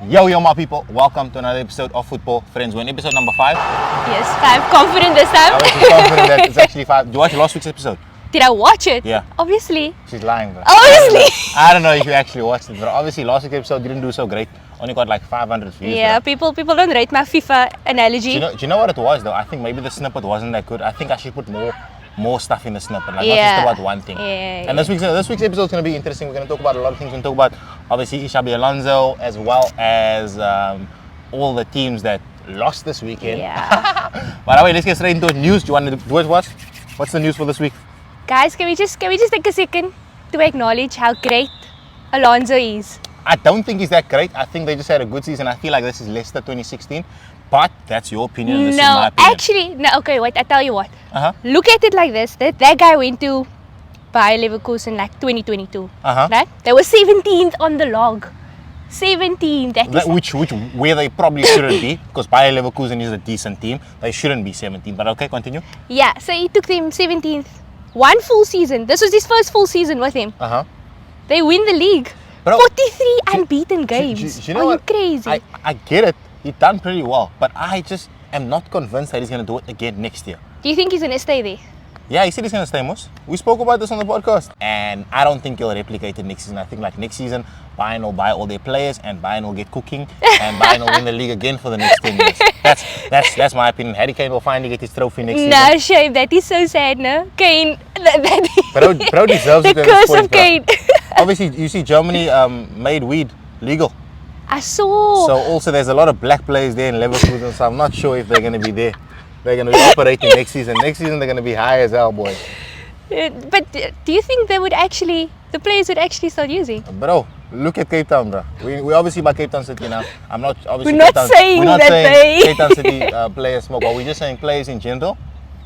Yo, my people, welcome to another episode of Football Friends. We're in episode number 5. Yes, 5. Confident this time. I was just confident that it's actually 5. Did you watch last week's episode? Did I watch it? Yeah. Obviously. She's lying, bro. Obviously. I don't know if you actually watched it, but obviously last week's episode didn't do so great. Only got like 500 views. Yeah, bro. people don't rate my FIFA analogy. Do you know what it was though? I think maybe the snippet wasn't that good. I think I should put more stuff in the snippet, like not just about one thing. And this week's episode is going to be interesting. We're going to talk about a lot of things. We're going to talk about obviously Xabi Alonso as well as all the teams that lost this weekend. Yeah. By the way, let's get straight into news. Do you want to do it? What's the news for this week? Guys, can we just take a second to acknowledge how great Alonso is? I don't think he's that great. I think they just had a good season. I feel like this is Leicester 2016. But that's your opinion. And this is my opinion. Actually, no. Okay, wait. I tell you what. Uh-huh. Look at it like this. That guy went to Bayer Leverkusen like 2022. Uh-huh. Right? They were 17th on the log. 17th. Where they probably shouldn't be, because Bayer Leverkusen is a decent team. They shouldn't be 17th. But okay, continue. Yeah. So he took them 17th. One full season. This was his first full season with him. Uh-huh. They win the league. Bro, 43 unbeaten games. You know Are you crazy? I get it. He's done pretty well. But I just am not convinced that he's going to do it again next year. Do you think he's going to stay there? Yeah, he said he's going to stay, Moose. We spoke about this on the podcast. And I don't think he'll replicate it next season. I think like next season, Bayern will buy all their players and Bayern will get cooking and Bayern will win the league again for the next 10 years. That's my opinion. Harry Kane will finally get his trophy next season. Nah, shame. That is so sad, no? Kane. Bro deserves it. The curse of Kane. Obviously, you see Germany made weed legal. I saw. So also there's a lot of black players there in Leverkusen, so I'm not sure if they're going to be there. They're going to be operating next season. Next season they're going to be high as hell, boy. But do you think the players would actually start using? Bro, look at Cape Town, bro. We obviously by Cape Town City now. I'm not obviously. We're not saying Cape Town City players smoke, but we're just saying players in general,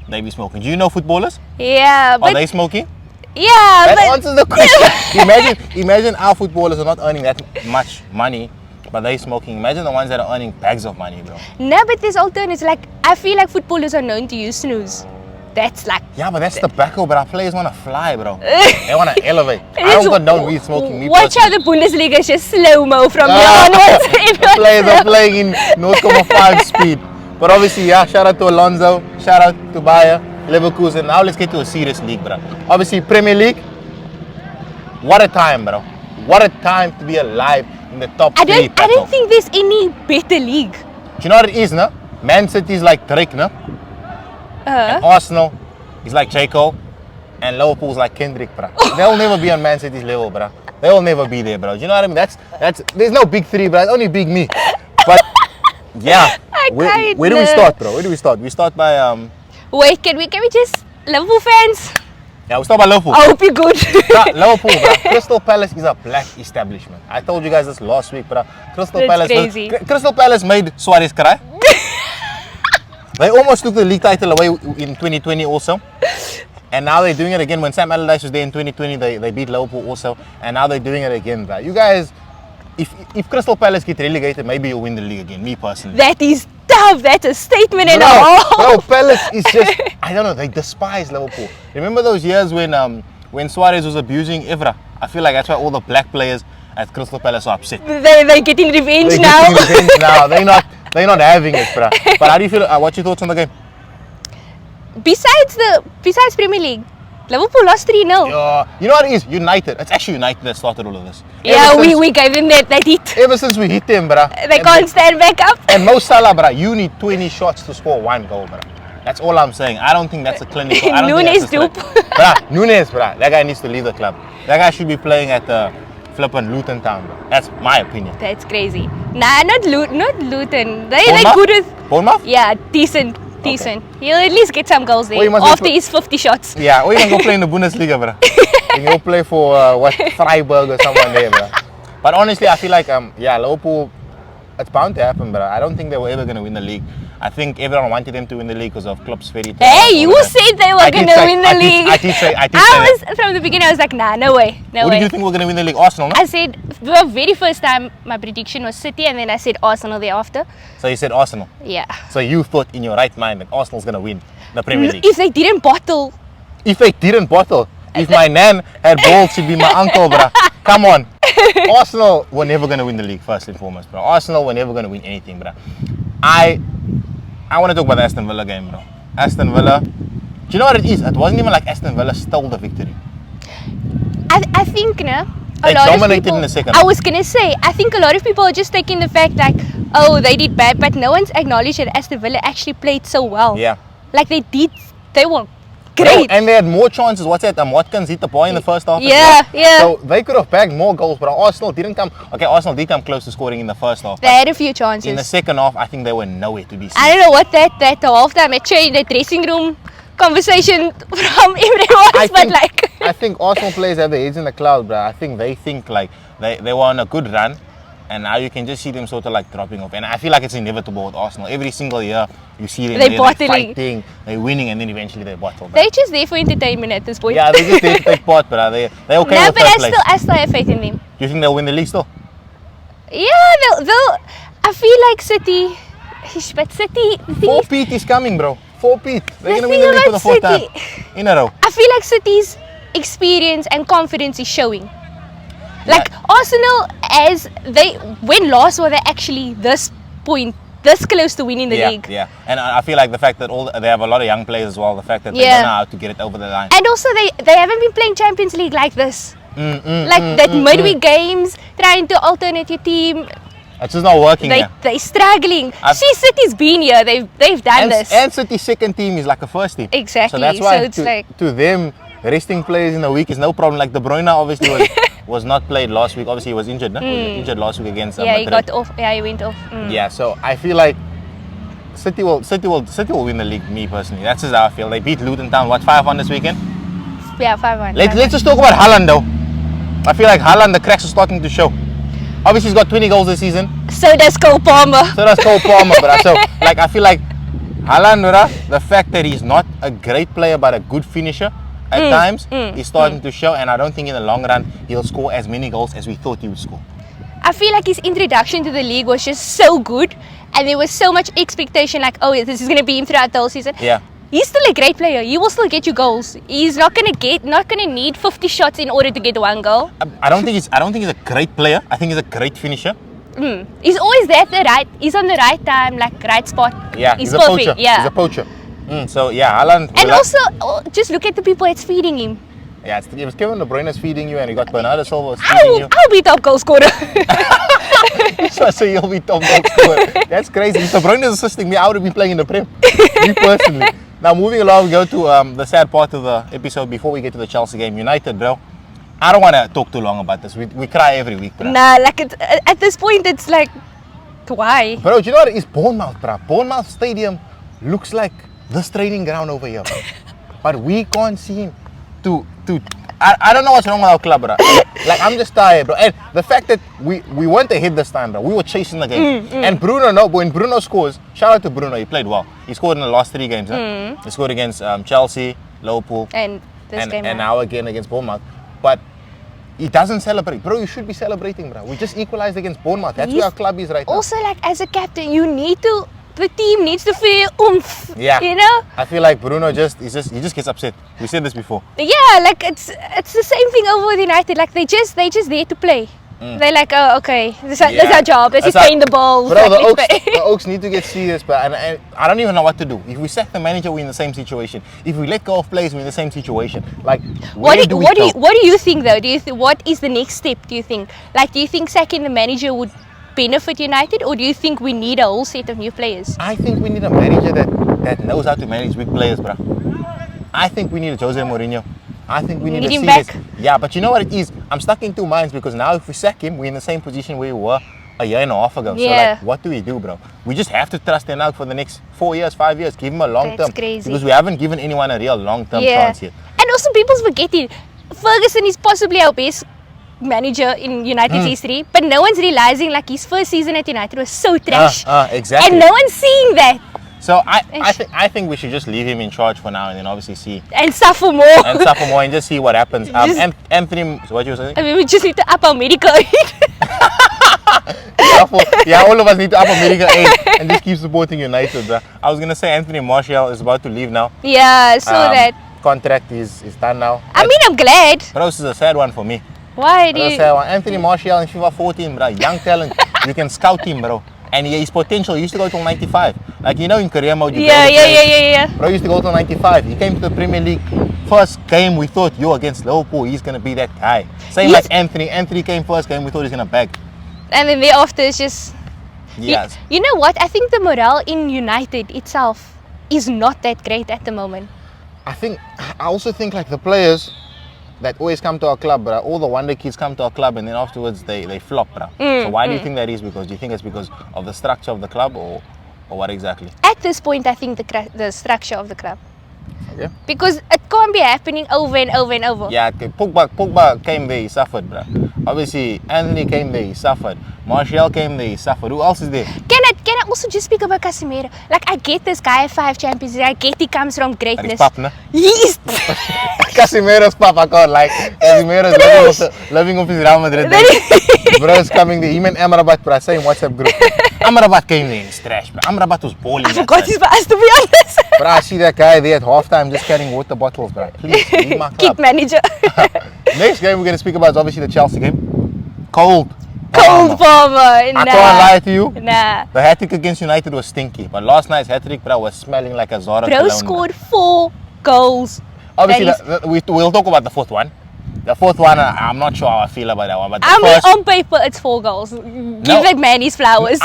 they be smoking. Do you know footballers? Yeah, but are they smoking? Yeah, that answers the question. Imagine our footballers are not earning that much money, but they smoking. Imagine the ones that are earning bags of money, bro. No, but there's alternatives. Like I feel like footballers are known to use snooze. That's like. Yeah, but that's tobacco. But our players want to fly, bro. They want to elevate. I don't condone weed smoking. Watch how the Bundesliga is just slow-mo from here onwards. The players are playing in 0.5 speed. But obviously, yeah, shout out to Alonso. Shout out to Bayer Leverkusen. Now let's get to a serious league, bro. Obviously, Premier League. What a time, bro. What a time to be alive in the top 3 I don't think there's any better league. Do you know what it is, no? Man City is like Drake, no? And Arsenal is like J. Cole. And Liverpool's like Kendrick, bro. They'll never be on Man City's level, bro. They'll never be there, bro. Do you know what I mean? That's there's no big 3, bro. It's only big me. But yeah. Where do we start, bro? Where do we start? We start by Wait, can we just Liverpool fans? Yeah, we'll start by Liverpool. I hope you're good. Liverpool, bro. Crystal Palace is a black establishment. I told you guys this last week, bro. Crystal Palace made Suarez cry. They almost took the league title away in 2020 also. And now they're doing it again. When Sam Allardyce was there in 2020, they beat Liverpool also. And now they're doing it again, bro. You guys, if Crystal Palace get relegated, maybe you'll win the league again, me personally. That is tough. That's a statement and a half. Bro, Palace is just, I don't know, they despise Liverpool. Remember those years when Suarez was abusing Ervè? I feel like that's why all the black players at Crystal Palace are upset. They're getting revenge now. They're not having it, bro. But how do you feel? What's your thoughts on the game? Besides Premier League, Liverpool lost 3-0. You know what it is? United. It's actually United that started all of this. We gave them that hit. Ever since we hit them, bro. They can't stand back up. And Mo Salah, bro, you need 20 shots to score 1 goal, bro. That's all I'm saying. I don't think that's a clinical. Nunes dupe. Nunes, bro. That guy needs to leave the club. That guy should be playing at the flippin' Luton Town, bro. That's my opinion. That's crazy. Nah, not Luton. They're good with. Bournemouth? Yeah, decent. Okay. He'll at least get some goals there after his 50 shots. Yeah, or you can go play in the Bundesliga, bro. You can go play for Freiburg or someone there, bro. But honestly, I feel like Liverpool, it's bound to happen, bro. I don't think they were ever gonna win the league. I think everyone wanted them to win the league because of Klopp's fairy tale. Hey, you said they were going to win the league. I did say that. From the beginning, I was like, nah, no way. Who did you think were going to win the league? Arsenal, no? I said, the very first time, my prediction was City, and then I said Arsenal thereafter. So you said Arsenal? Yeah. So you thought in your right mind that Arsenal's going to win the Premier League? If they didn't bottle. If my nan had balls, she'd be my uncle, bruh. Come on. Arsenal were never going to win the league, first and foremost, bro. Arsenal were never going to win anything, bro. I want to talk about the Aston Villa game, bro. Aston Villa. Do you know what it is? It wasn't even like Aston Villa stole the victory. I think, no. They dominated in the second half. I was gonna say, I think a lot of people are just taking the fact like, oh, they did bad, but no one's acknowledged that Aston Villa actually played so well. Yeah. Like they were great. Bro, and they had more chances. What's that? Watkins hit the ball in the first half. Yeah, yeah. So they could have bagged more goals, but Arsenal didn't come. Okay, Arsenal did come close to scoring in the first half. They had a few chances. In the second half, I think they were nowhere to be seen. I don't know what that halftime in the dressing room conversation from everyone was, but like. I think Arsenal players have their heads in the cloud, bro. I think they think like they were on a good run, and now you can just see them sort of like dropping off. And I feel like it's inevitable with Arsenal. Every single year, you see them they're fighting, they're winning, and then eventually they bottle. They're just there for entertainment at this point. Yeah, they're just there to take part, but they're okay no, with but first place. I still have faith in them. Do you think they'll win the league still? Yeah, they'll. I feel like City. But City. 4-peat is coming, bro. 4-peat. They're gonna win the league for the fourth time in a row. I feel like City's experience and confidence is showing. Like Arsenal, when last were they actually this close to winning the league? Yeah, and I feel like the fact that they have a lot of young players as well, the fact that they don't know how to get it over the line. And also they haven't been playing Champions League like this. Midweek games, trying to alternate your team. It's just not working. They're struggling. City's been here. They've done this. And City's second team is like a first team. Exactly. So that's why to them, resting players in a week is no problem. Like De Bruyne obviously was not played last week. Obviously he was injured. No? He was injured last week against Madrid. He got off. Yeah, he went off. Yeah, so I feel like City will win the league. Me personally, that's just how I feel. They beat Luton Town. What 5-1 this weekend? Yeah, 5-1. Let's just talk about Haaland though. I feel like Haaland, the cracks are starting to show. Obviously, he's got 20 goals this season. So does Cole Palmer. Bro. So, like, I feel like Haaland, bro, the fact that he's not a great player but a good finisher at times is starting to show. And I don't think in the long run he'll score as many goals as we thought he would score. I feel like his introduction to the league was just so good, and there was so much expectation. Like, oh, this is going to be him throughout the whole season. Yeah. He's still a great player. He will still get you goals. He's not gonna need 50 shots in order to get one goal. I don't think he's a great player. I think he's a great finisher. He's always there at he's on the right time, like right spot. Yeah, he's a perfect. poacher. Yeah. He's a poacher. So yeah, Haaland. And also, just look at the people that's feeding him. Yeah, it was Kevin De Bruyne's feeding you, and you got Bernardo Silva feeding you. I'll be top goal scorer. So you'll be top goal scorer. That's crazy. If De Bruyne is assisting me, I would have been playing in the Prem. Me personally. Now moving along, we go to the sad part of the episode before we get to the Chelsea game. United, bro. I don't want to talk too long about this. We cry every week, bro. Nah, like at this point, it's like, why? Bro, do you know what it is? Bournemouth, bro. Bournemouth Stadium looks like this training ground over here, bro. But we can't seem to I don't know what's wrong with our club, bro. Like, I'm just tired, bro. And the fact that we weren't ahead this time, bro. We were chasing the game. And when Bruno scores, shout out to Bruno. He played well. He scored in the last 3 games. He scored against Chelsea, Liverpool, and this game, and now again against Bournemouth. But he doesn't celebrate. Bro, you should be celebrating, bro. We just equalized against Bournemouth. That's where our club is right now. Also, like, as a captain, the team needs to feel oomph. Yeah. You know? I feel like Bruno he just gets upset. We said this before. Yeah, like it's the same thing over with United. Like they just there to play. They're like, oh, okay, this is our job. Let's just play in the ball. Bro, the Oaks need to get serious, but and I don't even know what to do. If we sack the manager, we're in the same situation. If we let go of players, we're in the same situation. Like, what do you think though? What is the next step? Do you think? Like, do you think sacking the manager would benefit United, or do you think we need a whole set of new players? I think we need a manager that knows how to manage weak players, bro. I think we need a Jose Mourinho. I think we need to him see back. this. Yeah, but you know what it is? I'm stuck in 2 minds because now if we sack him, we're in the same position where we were a year and a half ago. Yeah. So like, what do we do, bro? We just have to trust him out for the next 4 years, 5 years. Give him a long term. That's crazy. Because we haven't given anyone a real long term chance yet. And also, people's forgetting Ferguson is possibly our best manager in United's history, but no one's realizing like his first season at United was so trash. Exactly. And no one's seeing that. So I think we should just leave him in charge for now, and then obviously see and suffer more and just see what happens. Anthony, what you were saying? I mean, we just need to up our medical aid. All of us need to up our medical aid and just keep supporting United, bro. I was gonna say Anthony Martial is about to leave now. Yeah, so that contract is done now. I mean, I'm glad. But this is a sad one for me. Why do you? Anthony Martial in FIFA 14, bro. Young talent. You can scout him, bro. And his potential used to go till 95. Like, you know, in career mode, Yeah. Bro used to go till 95. He came to the Premier League. First game, we thought, against Liverpool, he's going to be that guy. Same like Anthony. Anthony came first game, we thought he's going to bag. And then thereafter, it's just. Yes. You know what? I think the morale in United itself is not that great at the moment. I also think like the players that always come to our club, bro, all the wonder kids come to our club and then afterwards they flop, bro. So why do you think that is? Do you think it's because of the structure of the club or what exactly? At this point, I think the structure of the club. Okay. Because it can't be happening over and over and over. Yeah, Pogba came there, he suffered, bro. Obviously, Anthony came there, he suffered. Martial came there, he suffered. Who else is there? Can I also just speak about Casemiro? Like, I get this guy 5 Champions League. I get he comes from greatness. Pap, no? He is. Casemiro's pap, I can't like. Casemiro's living off his Real Madrid. Bro's coming there. Him and Amrabat, bro, same WhatsApp group. Amrabat came there in his trash, bro. Amrabat was balling. I forgot his pass, to be honest. Bro, I see that guy there at halftime just carrying water bottles, bro. Please, leave my club. Keep manager. Next game we're going to speak about is obviously the Chelsea game. Cold Palmer. I can't lie to you. Nah. The hat-trick against United was stinky. But last night's hat-trick, bro, was smelling like a Zara. Bro scored 4 goals. Obviously, we'll talk about the fourth one. The fourth one, I'm not sure how I feel about that one. But on paper, it's 4 goals. Give that man his flowers.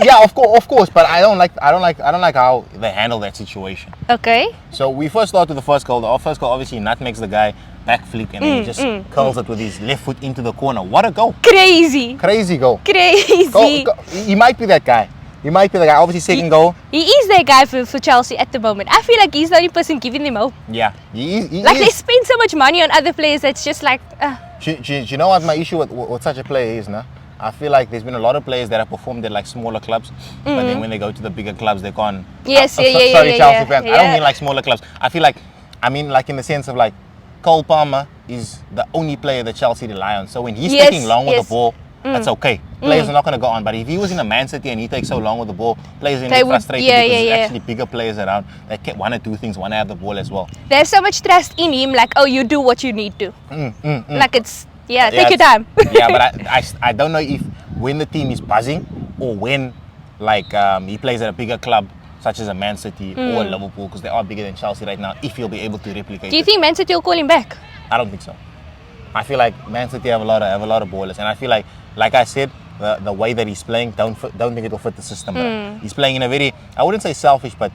Yeah, of course. But I don't like how they handle that situation. Okay. So we first start with the first goal. The first goal, obviously, nutmegs the guy, back flick, and then he just curls it with his left foot into the corner. What a goal! Crazy goal. Crazy. He might be that guy. Obviously, second goal. He is that guy for Chelsea at the moment. I feel like he's the only person giving them hope. Yeah, he is. They spend so much money on other players that's just like. Do you know what my issue with such a player is, nah? I feel like there's been a lot of players that have performed at like smaller clubs, but then when they go to the bigger clubs, they can't. Sorry, Chelsea fans. I don't mean like smaller clubs. I mean like in the sense of like Cole Palmer is the only player that Chelsea rely on. So when he's taking long with the ball, that's okay. Players are not going to go on. But if he was in a Man City and he takes so long with the ball, players are going to be frustrated because there's actually bigger players around that want to do things, want to have the ball as well. There's so much trust in him, like, oh, you do what you need to. Like it's, take your time. Yeah, but I don't know if when the team is buzzing or when like he plays at a bigger club, such as a Man City or Liverpool, because they are bigger than Chelsea right now, if he'll be able to replicate. Do you think Man City will call him back? I don't think so. I feel like Man City have a lot of ballers, and I feel like I said, the way that he's playing, don't think it will fit the system. He's playing in a very, I wouldn't say selfish, but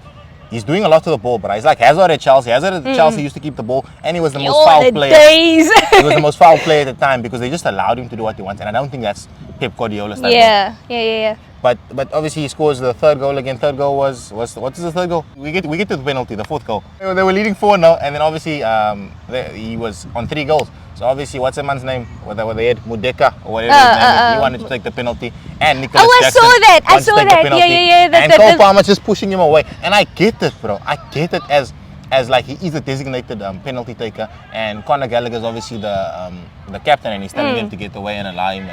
he's doing a lot to the ball. But he's like Hazard at Chelsea. Hazard at Chelsea used to keep the ball, and he was the most foul player. He was the most foul player at the time because they just allowed him to do what he wants, and I don't think that's Pep Guardiola's style. Yeah. But obviously he scores the third goal again. Third goal was what is the third goal? We get to the penalty, the fourth goal. They were leading 4-0, and then obviously he was on 3 goals. So obviously, what's the man's name? What they had Mudeka or whatever his name is. He wanted to take the penalty, and Nicholas Jackson I saw that. Yeah. And Cole Palmer just pushing him away. And I get it, bro. I get it as like he is a designated penalty taker, and Conor Gallagher's obviously the captain, and he's telling him to get away and allow him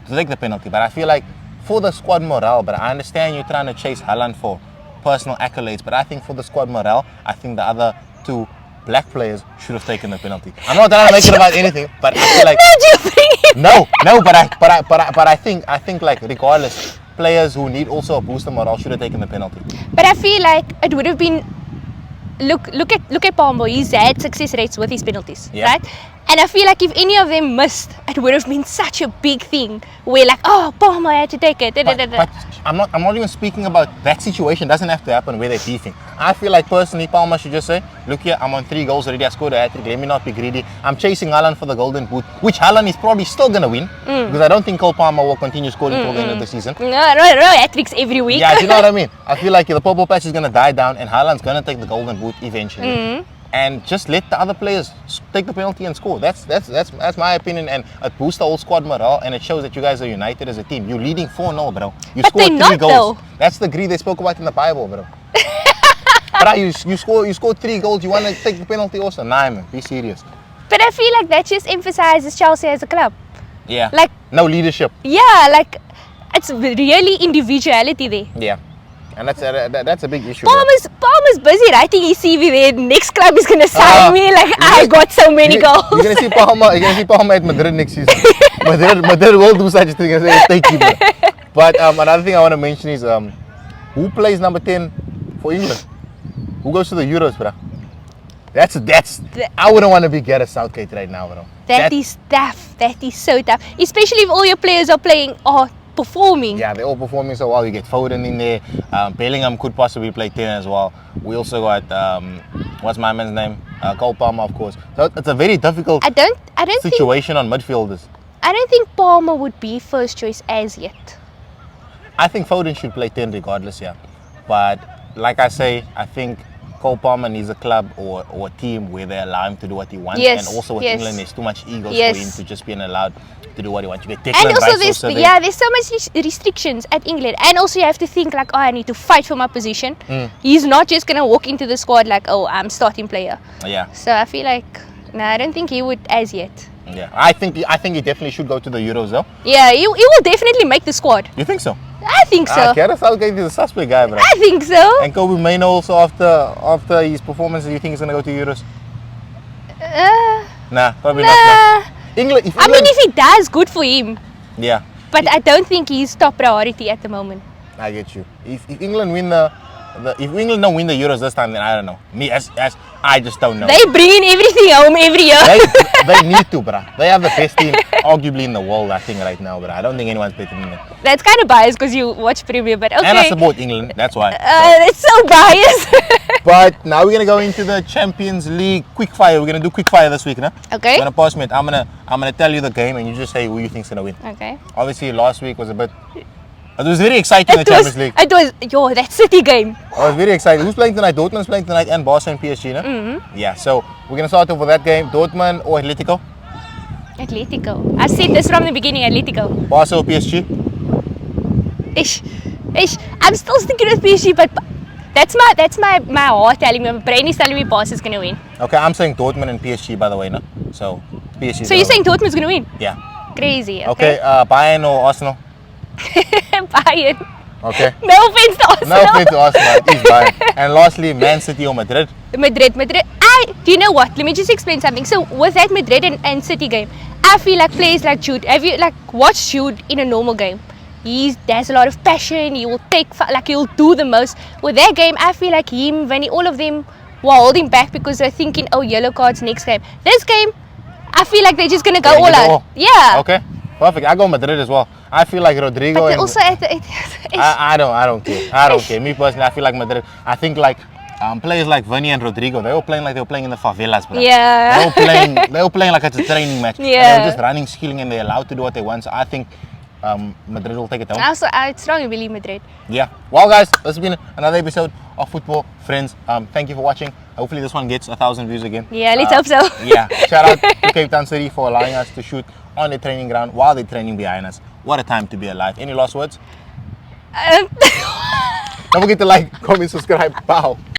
to take the penalty. But I feel like for the squad morale, but I understand you're trying to chase Haaland for personal accolades, but I think for the squad morale, I think the other 2 black players should have taken the penalty. I'm not trying to make it about anything, but I feel like but I think like regardless, players who need also a boost of morale should have taken the penalty. But I feel like it would have been. Look at Palmer. He's had success rates with his penalties, right? And I feel like if any of them missed, it would have been such a big thing. Where like, oh, Palmer had to take it. But I'm not even speaking about that situation. It doesn't have to happen where they're beefing. I feel like personally, Palmer should just say, look here, I'm on 3 goals already. I scored a hat-trick. Let me not be greedy. I'm chasing Haaland for the golden boot, which Haaland is probably still going to win because I don't think Cole Palmer will continue scoring till the end of the season. No hat-tricks every week. Yeah, do you know what I mean? I feel like the purple patch is going to die down and Haaland's going to take the golden boot eventually. And just let the other players take the penalty and score. That's my opinion, and it boosts the whole squad morale, and it shows that you guys are united as a team. You're leading 4-0, bro. You scored 3 goals. Though. That's the greed they spoke about in the Bible, bro. But you scored 3 goals. You want to take the penalty also? Nah, man. Be serious. But I feel like that just emphasizes Chelsea as a club. Yeah. Like no leadership. Yeah, like it's really individuality there. Yeah. And that's a big issue. Palmer's busy writing his CV there. Next club is gonna sign me. Like I got so many goals. You're gonna see Palmer at Madrid next season. Madrid will do such a thing as a state keeper. But another thing I want to mention is who plays number 10 for England? Who goes to the Euros, bro? I wouldn't want to be Gareth Southgate right now, bro. That is tough. That is so tough. Especially if all your players are performing. Yeah, they're all performing so well. You get Foden in there. Bellingham could possibly play 10 as well. We also got what's my man's name? Cole Palmer, of course. So it's a very difficult situation on midfielders. I don't think Palmer would be first choice as yet. I think Foden should play 10 regardless, yeah. But like I say, I think Cole Palmer needs a club or a team where they allow him to do what he wants. Yes, and also with England, there's too much ego for him to just being allowed to do what he wants. You get and also there's so much restrictions at England. And also you have to think like, I need to fight for my position. He's not just going to walk into the squad like, I'm starting player. Yeah. So I feel like, I don't think he would as yet. Yeah, I think he definitely should go to the Euros though. Yeah, he will definitely make the squad. You think so? I think so. Gareth Southgate is a suspect guy, bro. I think so. And Kobe Mainoo also after his performance, do you think he's gonna go to Euros? Nah, probably not. England. I mean, if he does, good for him. Yeah. But I don't think he's top priority at the moment. I get you. If England win if England don't win the Euros this time, then I don't know. Me as I just don't know. They bring in everything home every year. They need to, bruh. They have the best team arguably in the world, I think, right now, bruh. I don't think anyone's better than them. That's kind of biased because you watch Premier, but okay. And I support England, that's why. That's so biased. But now we're gonna go into the Champions League quickfire. We're gonna do quickfire this week, no? Okay. I'm gonna pass me. I'm gonna tell you the game, and you just say who you think's gonna win. Okay. Obviously, last week was a bit. It was very exciting, the Champions League. It was, that City game. I was very excited. Who's playing tonight? Dortmund's playing tonight and Barca and PSG, no? Mm-hmm. Yeah, so we're going to start off with that game. Dortmund or Atletico? Atletico. I said this from the beginning, Atletico. Barca or PSG? I'm still sticking with PSG, but that's my heart telling me, my brain is telling me Barca's going to win. Okay, I'm saying Dortmund and PSG, by the way, no? So, PSG. So you're saying Dortmund's going to win? Yeah. Crazy, okay. Bayern or Arsenal? Bayern. Okay. No offense to Arsenal. No offense to Arsenal. It is Bayern. And lastly, Man City or Madrid? Madrid. Do you know what? Let me just explain something. So with that Madrid and City game, I feel like players like Jude. Have you watched Jude in a normal game? There's a lot of passion. He will he'll do the most. With that game, I feel like all of them were holding back because they're thinking, yellow cards next game. This game, I feel like they're just gonna go all out. Yeah. Okay. Perfect. I go Madrid as well. I feel like Rodrigo. But also I don't care. I don't care. Me personally, I feel like Madrid. I think players like Vinny and Rodrigo, they were playing like they were playing in the favelas, bro. Yeah. They were playing like it's a training match. Yeah. And they were just running, skilling, and they're allowed to do what they want. So I think Madrid will take it home. Also, I strongly believe Madrid. Yeah. Well, guys, this has been another episode of Football Friends. Thank you for watching. Hopefully this one gets 1,000 views again. Yeah, let's hope so. Yeah. Shout out to Cape Town City for allowing us to shoot on the training ground while they're training behind us. What a time to be alive. Any last words? Don't forget to like, comment, subscribe. Bye.